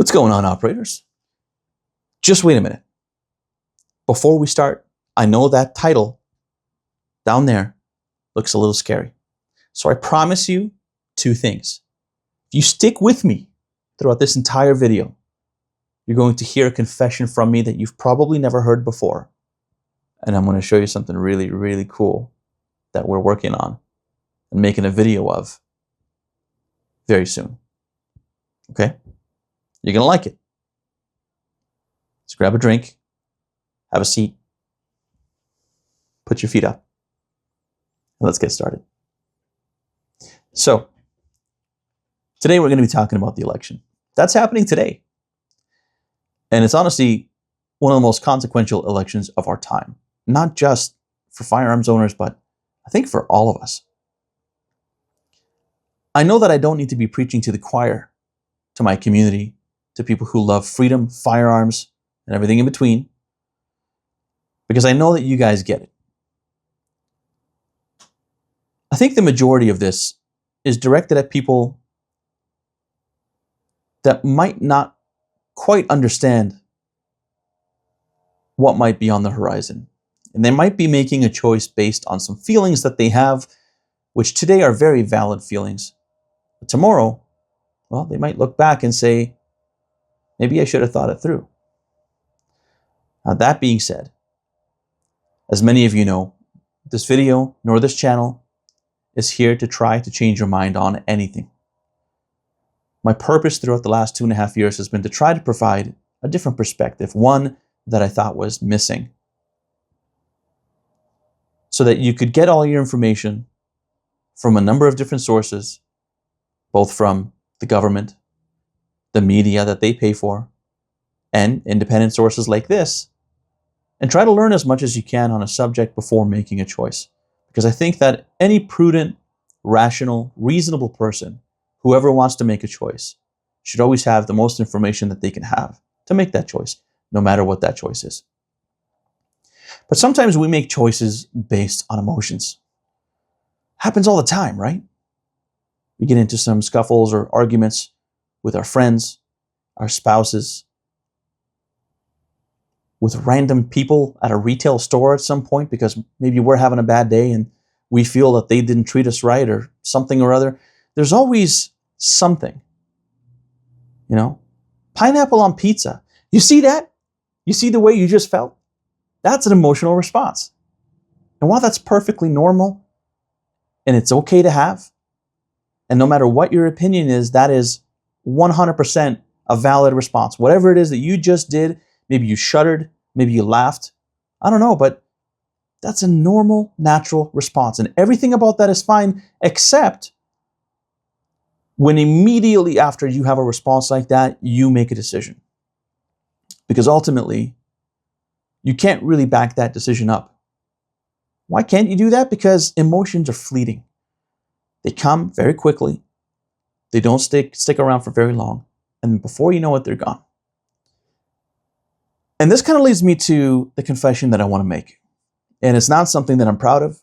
What's going on, operators? Just wait a minute. Before we start, I know that title down there looks a little scary. So I promise you two things. If you stick with me throughout this entire video, you're going to hear a confession from me that you've probably never heard before. And I'm going to show you something really, really cool that we're working on and making a video of very soon. Okay? You're going to like it. So grab a drink, have a seat, put your feet up, and let's get started. So, today we're going to be talking about the election. That's happening today. And it's honestly one of the most consequential elections of our time. Not just for firearms owners, but I think for all of us. I know that I don't need to be preaching to the choir, to my community, to people who love freedom, firearms, and everything in between, because I know that you guys get it. I think the majority of this is directed at people that might not quite understand what might be on the horizon. And they might be making a choice based on some feelings that they have, which today are very valid feelings. But tomorrow, well, they might look back and say, maybe I should have thought it through. Now, that being said, as many of you know, this video nor this channel is here to try to change your mind on anything. My purpose throughout the last 2.5 years has been to try to provide a different perspective, one that I thought was missing, so that you could get all your information from a number of different sources, both from the government, the media that they pay for, and independent sources like this, and try to learn as much as you can on a subject before making a choice. Because I think that any prudent, rational, reasonable person, whoever wants to make a choice, should always have the most information that they can have to make that choice, no matter what that choice is. But sometimes we make choices based on emotions. Happens all the time, right? We get into some scuffles or arguments with our friends, our spouses, with random people at a retail store at some point because maybe we're having a bad day and we feel that they didn't treat us right or something or other. There's always something, you know? Pineapple on pizza. You see that? You see the way you just felt? That's an emotional response. And while that's perfectly normal and it's okay to have, and no matter what your opinion is, that is 100% a valid response. Whatever it is that you just did, maybe you shuddered, maybe you laughed, I don't know, but that's a normal, natural response. And everything about that is fine, except when immediately after you have a response like that, you make a decision. Because ultimately, you can't really back that decision up. Why can't you do that? Because emotions are fleeting. They come very quickly. They don't stick around for very long. And before you know it, they're gone. And this kind of leads me to the confession that I want to make. And it's not something that I'm proud of.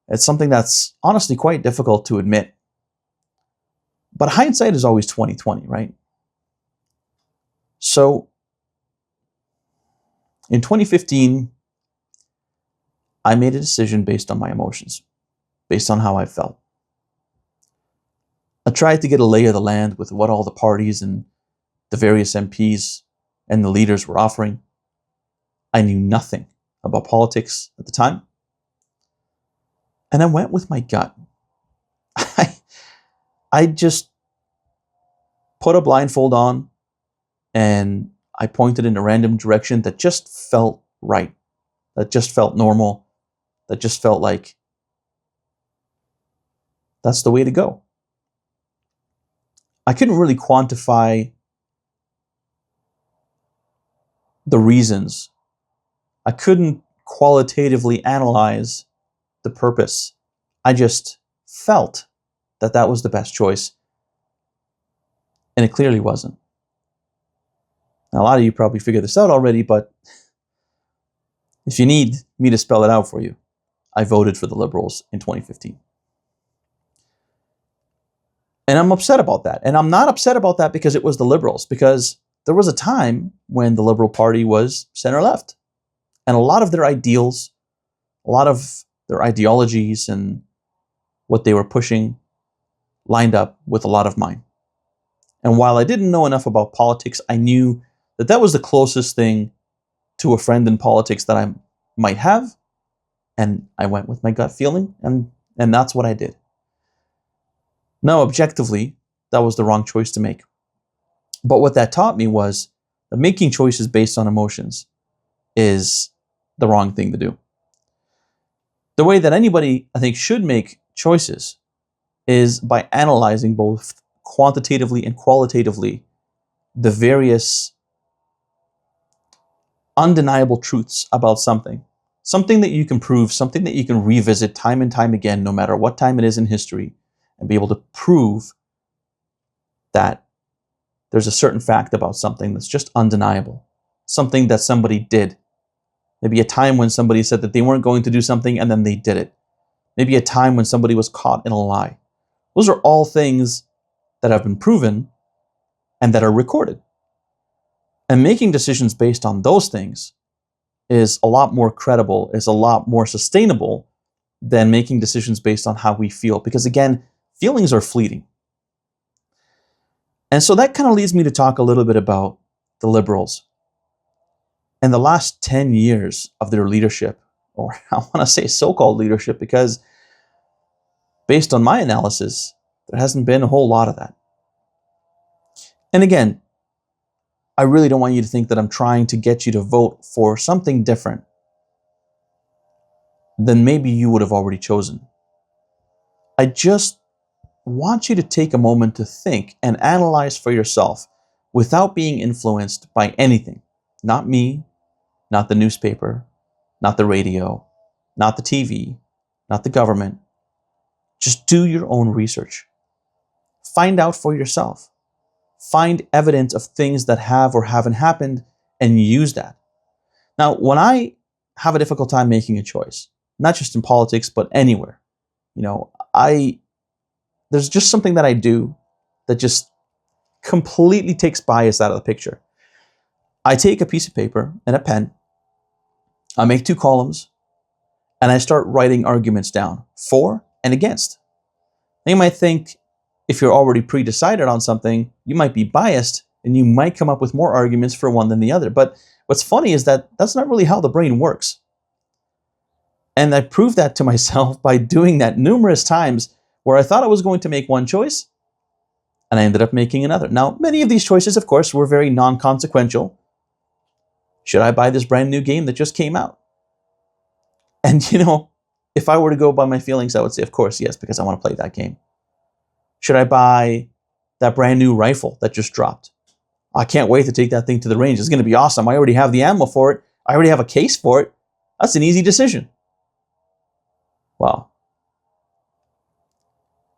It's something that's honestly quite difficult to admit. But hindsight is always 20/20, right? So in 2015, I made a decision based on my emotions, based on how I felt. I tried to get a lay of the land with what all the parties and the various MPs and the leaders were offering. I knew nothing about politics at the time. And I went with my gut. I just put a blindfold on and I pointed in a random direction that just felt right, that just felt normal, that just felt like that's the way to go. I couldn't really quantify the reasons. I couldn't qualitatively analyze the purpose. I just felt that that was the best choice. And it clearly wasn't. Now, a lot of you probably figured this out already, but if you need me to spell it out for you, I voted for the Liberals in 2015. And I'm upset about that. And I'm not upset about that because it was the liberals, because there was a time when the Liberal Party was center-left. And a lot of their ideals, a lot of their ideologies and what they were pushing lined up with a lot of mine. And while I didn't know enough about politics, I knew that that was the closest thing to a friend in politics that I might have. And I went with my gut feeling, and that's what I did. Now, objectively, that was the wrong choice to make. But what that taught me was that making choices based on emotions is the wrong thing to do. The way that anybody, I think, should make choices is by analyzing both quantitatively and qualitatively the various undeniable truths about something. Something that you can prove, something that you can revisit time and time again, no matter what time it is in history, and be able to prove that there's a certain fact about something that's just undeniable. Something that somebody did. Maybe a time when somebody said that they weren't going to do something and then they did it. Maybe a time when somebody was caught in a lie. Those are all things that have been proven and that are recorded. And making decisions based on those things is a lot more credible, is a lot more sustainable than making decisions based on how we feel. Because again, feelings are fleeting. And so that kind of leads me to talk a little bit about the liberals and the last 10 years of their leadership, or I want to say so-called leadership, because based on my analysis, there hasn't been a whole lot of that. And again, I really don't want you to think that I'm trying to get you to vote for something different than maybe you would have already chosen. I just want you to take a moment to think and analyze for yourself without being influenced by anything. Not me, not the newspaper, not the radio, not the TV, not the government. Just do your own research. Find out for yourself. Find evidence of things that have or haven't happened and use that. Now, when I have a difficult time making a choice, not just in politics, but anywhere, there's just something that I do that just completely takes bias out of the picture. I take a piece of paper and a pen, I make 2 columns, and I start writing arguments down for and against. Now you might think if you're already pre-decided on something, you might be biased and you might come up with more arguments for one than the other. But what's funny is that that's not really how the brain works. And I proved that to myself by doing that numerous times where I thought I was going to make one choice and I ended up making another. Now, many of these choices, of course, were very non-consequential. Should I buy this brand new game that just came out? And if I were to go by my feelings, I would say, of course, yes, because I want to play that game. Should I buy that brand new rifle that just dropped? I can't wait to take that thing to the range. It's going to be awesome. I already have the ammo for it. I already have a case for it. That's an easy decision. Well,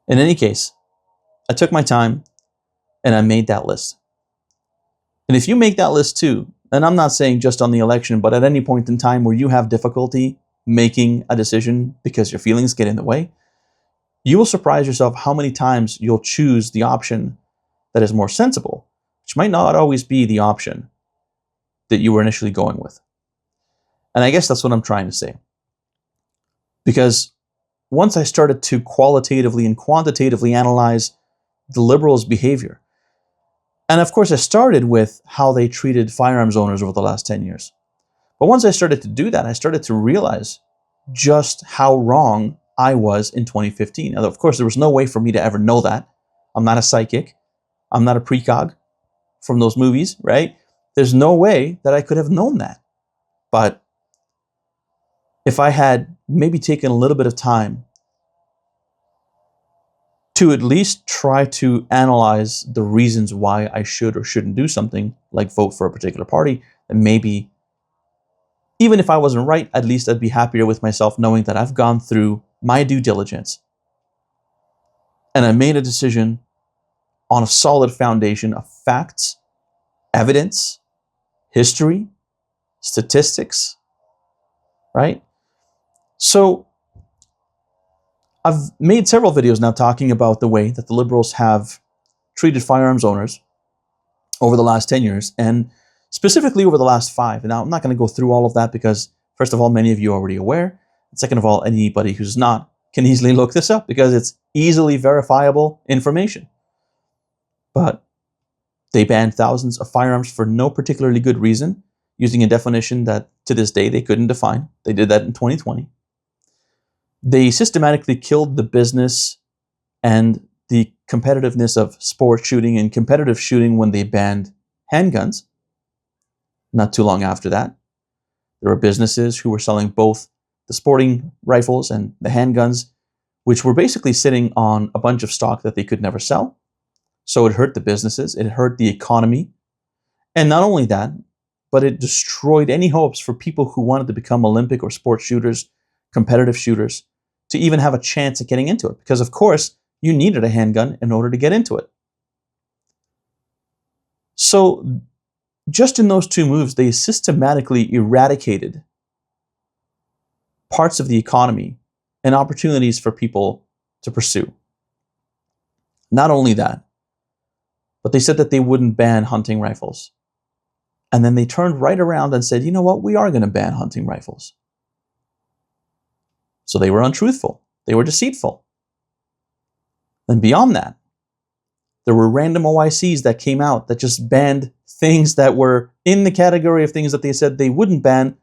in any case, I took my time and I made that list. And if you make that list too, and I'm not saying just on the election, but at any point in time where you have difficulty making a decision because your feelings get in the way, you will surprise yourself how many times you'll choose the option that is more sensible, which might not always be the option that you were initially going with. And I guess that's what I'm trying to say. Because once I started to qualitatively and quantitatively analyze the liberals' behavior, and of course I started with how they treated firearms owners over the last 10 years. But once I started to do that, I started to realize just how wrong I was in 2015. Now, of course, there was no way for me to ever know that. I'm not a psychic. I'm not a precog from those movies, right? There's no way that I could have known that. But if I had maybe taken a little bit of time to at least try to analyze the reasons why I should or shouldn't do something, like vote for a particular party, then maybe, even if I wasn't right, at least I'd be happier with myself knowing that I've gone through my due diligence and I made a decision on a solid foundation of facts, evidence, history, statistics, right? So I've made several videos now talking about the way that the Liberals have treated firearms owners over the last 10 years, and specifically over the last 5. Now, I'm not going to go through all of that because, first of all, many of you are already aware. And second of all, anybody who's not can easily look this up because it's easily verifiable information. But they banned thousands of firearms for no particularly good reason, using a definition that to this day they couldn't define. They did that in 2020. They systematically killed the business and the competitiveness of sport shooting and competitive shooting when they banned handguns. Not too long after that, there were businesses who were selling both the sporting rifles and the handguns, which were basically sitting on a bunch of stock that they could never sell. So it hurt the businesses, it hurt the economy. And not only that, but it destroyed any hopes for people who wanted to become Olympic or sports shooters, competitive shooters, to even have a chance at getting into it. Because of course, you needed a handgun in order to get into it. So just in those 2 moves, they systematically eradicated parts of the economy and opportunities for people to pursue. Not only that, but they said that they wouldn't ban hunting rifles. And then they turned right around and said, you know what, we are going to ban hunting rifles. So they were untruthful. They were deceitful. And beyond that, there were random OICs that came out that just banned things that were in the category of things that they said they wouldn't ban,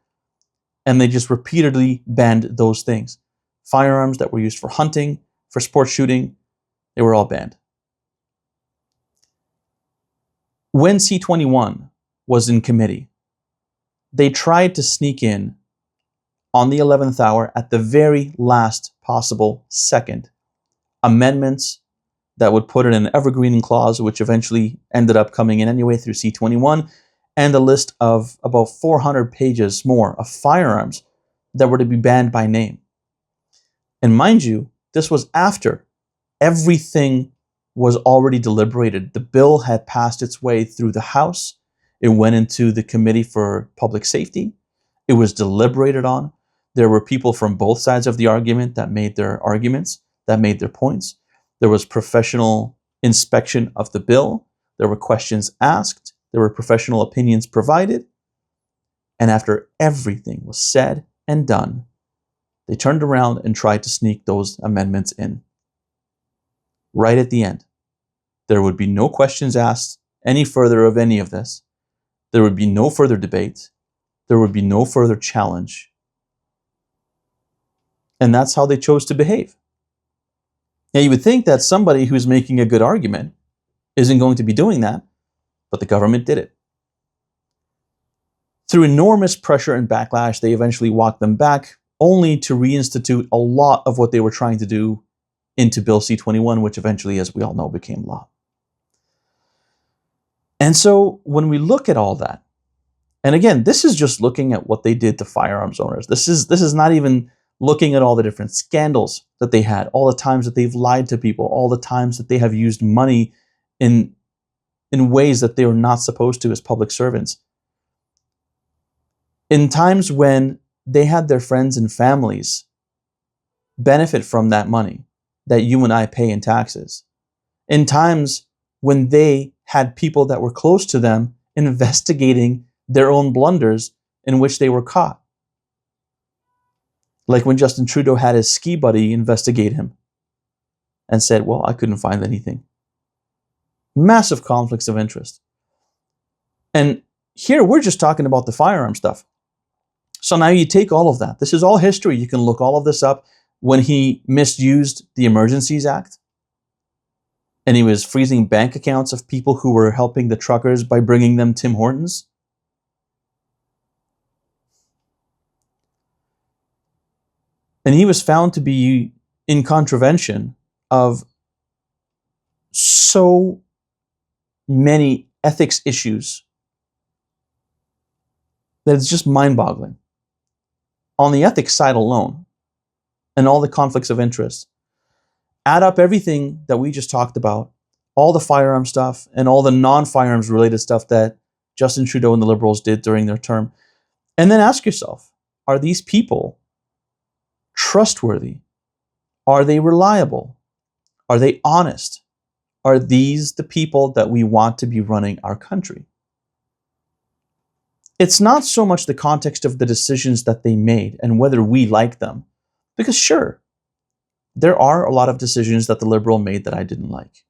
and they just repeatedly banned those things. Firearms that were used for hunting, for sports shooting, they were all banned. When C-21 was in committee, they tried to sneak in on the 11th hour at the very last possible second amendments that would put in an evergreening clause, which eventually ended up coming in anyway through C-21, and a list of about 400 pages more of firearms that were to be banned by name. And mind you, this was after everything was already deliberated. The bill had passed its way through the House. It went into the Committee for Public Safety. It was deliberated on. There were people from both sides of the argument that made their arguments, that made their points. There was professional inspection of the bill. There were questions asked. There were professional opinions provided. And after everything was said and done, they turned around and tried to sneak those amendments in. Right at the end. There would be no questions asked any further of any of this. There would be no further debate. There would be no further challenge. And that's how they chose to behave. Now, you would think that somebody who's making a good argument isn't going to be doing that, but the government did it. Through enormous pressure and backlash, they eventually walked them back, only to reinstitute a lot of what they were trying to do into Bill C-21, which eventually, as we all know, became law. And so when we look at all that, and again, this is just looking at what they did to firearms owners. This is not even looking at all the different scandals that they had, all the times that they've lied to people, all the times that they have used money in ways that they were not supposed to as public servants. In times when they had their friends and families benefit from that money that you and I pay in taxes. In times when they had people that were close to them investigating their own blunders in which they were caught. Like when Justin Trudeau had his ski buddy investigate him and said, well, I couldn't find anything. Massive conflicts of interest. And here we're just talking about the firearm stuff. So now you take all of that. This is all history. You can look all of this up. When he misused the Emergencies Act and he was freezing bank accounts of people who were helping the truckers by bringing them Tim Hortons. And he was found to be in contravention of so many ethics issues that it's just mind-boggling. On the ethics side alone, and all the conflicts of interest, add up everything that we just talked about, all the firearm stuff and all the non-firearms related stuff that Justin Trudeau and the Liberals did during their term, and then ask yourself, are these people trustworthy? Are they reliable? Are they honest? Are these the people that we want to be running our country? It's not so much the context of the decisions that they made and whether we like them. Because sure, there are a lot of decisions that the Liberal made that I didn't like.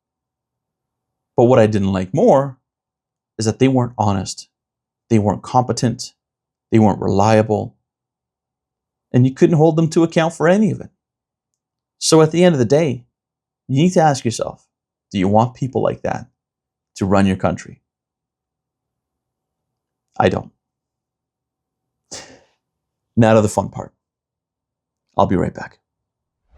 But what I didn't like more is that they weren't honest. They weren't competent. They weren't reliable. And you couldn't hold them to account for any of it. So at the end of the day, you need to ask yourself, do you want people like that to run your country? I don't. Now to the fun part. I'll be right back.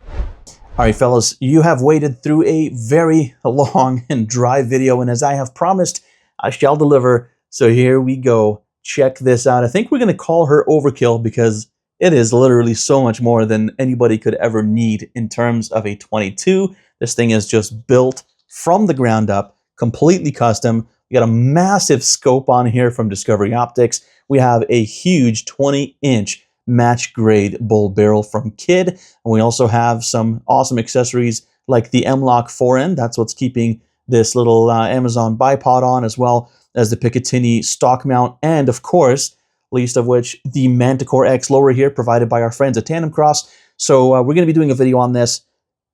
All right, fellas, you have waited through a very long and dry video, and as I have promised, I shall deliver. So here we go. Check this out. I think we're going to call her Overkill because it is literally so much more than anybody could ever need in terms of a 22. This thing is just built from the ground up, completely custom. We got a massive scope on here from Discovery Optics. We have a huge 20-inch match grade bull barrel from Kidd. And we also have some awesome accessories like the M-Lock forend. That's what's keeping this little Amazon bipod on, as well as the Picatinny stock mount. And of course, least of which, the Manticore X lower here provided by our friends at Tandem Cross. So we're going to be doing a video on this.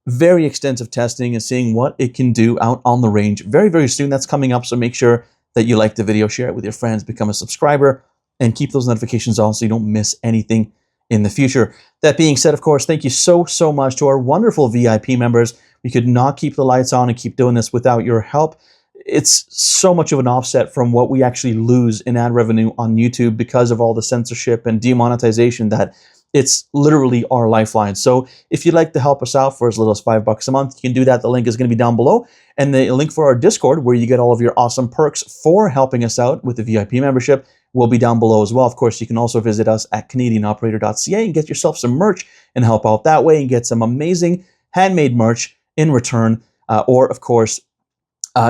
Very extensive testing and seeing what it can do out on the range very, very soon. That's coming up. So make sure that you like the video, share it with your friends, become a subscriber, and keep those notifications on so you don't miss anything in the future. That being said, of course, thank you so much to our wonderful VIP members. We could not keep the lights on and keep doing this without your help. It's so much of an offset from what we actually lose in ad revenue on YouTube because of all the censorship and demonetization that it's literally our lifeline. So if you'd like to help us out for as little as $5 a month, you can do that. The link is going to be down below. And the link for our Discord, where you get all of your awesome perks for helping us out with the VIP membership, will be down below as well. Of course, you can also visit us at CanadianOperator.ca and get yourself some merch and help out that way and get some amazing handmade merch in return. Or, of course,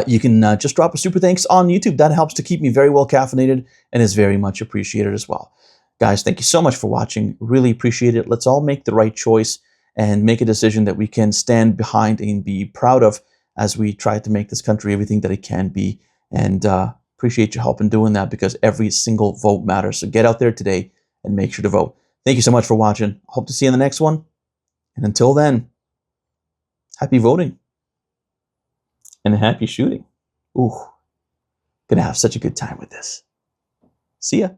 you can just drop a super thanks on YouTube. That helps to keep me very well caffeinated and is very much appreciated as well. Guys, thank you so much for watching. Really appreciate it. Let's all make the right choice and make a decision that we can stand behind and be proud of as we try to make this country everything that it can be. And appreciate your help in doing that because every single vote matters. So get out there today and make sure to vote. Thank you so much for watching. Hope to see you in the next one. And until then, happy voting and happy shooting. Ooh, gonna have such a good time with this. See ya.